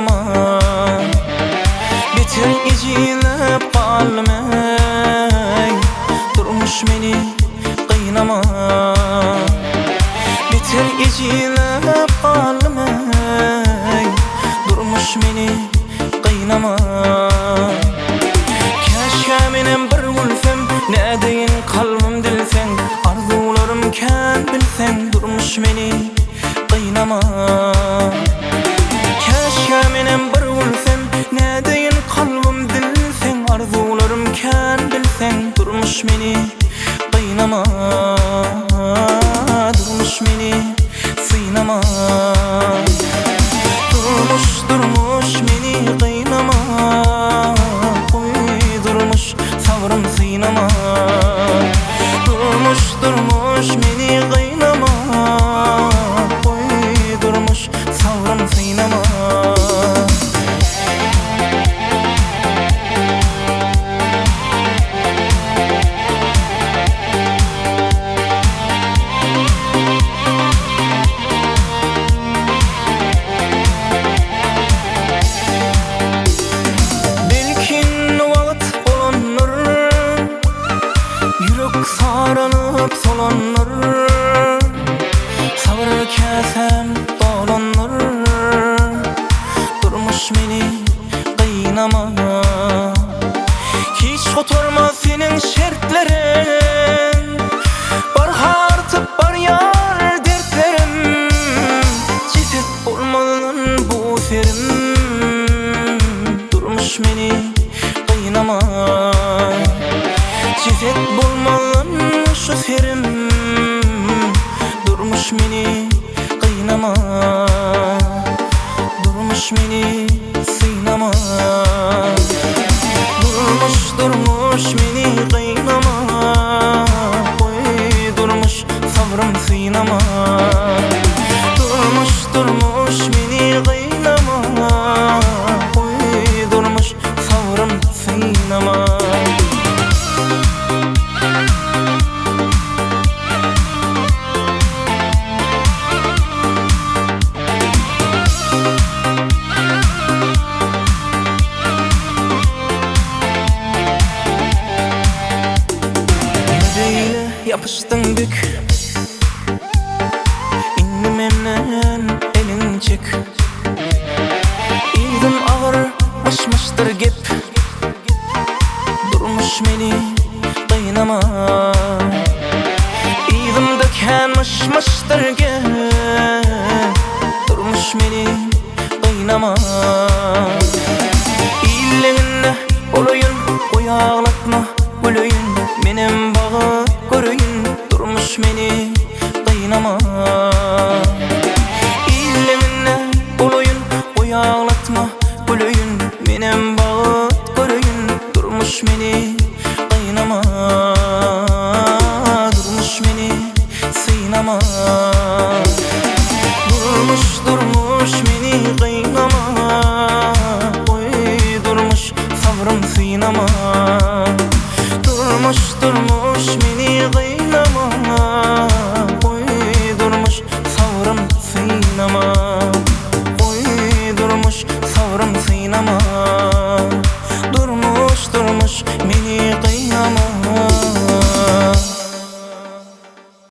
kıynama. Beter ejilip kalmay, durmuş meni kıynama. Beter ejilip kalmay, durmuş meni kıynama. Keşke menem bir gülsem, ne deyin kalbim dilsen. Arzularım ken bilsen, durmuş meni kıynama. Keşke menem bir gülsem, ne deyin kalbim dilsen. Arzularım ken bilsen, durmuş meni kıynama. Durmuş meni sıynama. Durmuş meni kıynama. Oy durmuş savrım sıynama. Durmuş meni kıynama. Oy durmuş savrım sıynama. Saranıp solanır, sabır kesem dolanır. Durmuş meni kıynama. Hiç oturmaz senin şertlerin, bar hartıp bar yar dertlerim. Ceset olmalının bu serim. Durmuş meni kıynama. Ceset bulmalın şu serim. Durmuş meni kıynama. Durmuş meni sıynama. Durmuş meni kıynama. Oy durmuş savrım sıynama. Durmuş meni kıynama. Oy durmuş savrım sıynama. Yapıştın bük, indi menden elin çek. İydim ağır başmıştır gep. Durmuş meni kıynama. İydim döken mışmıştır gep. Durmuş meni kıynama. İyiliğinle olayın, oyağlatma gülüyün. Benim bağı görüyün, durmuş meni kıynama. İlliminle olayın, oyağlatma gülüyün. Benim bağı görüyün, durmuş meni kıynama. Durmuş meni sıynama. Durmuş meni kıynama. Oy durmuş savrım sıynama. Durmuş meni kıynama. Oy durmuş savrım sıynama. Oy durmuş savrım sıynama. Durmuş meni kıynama.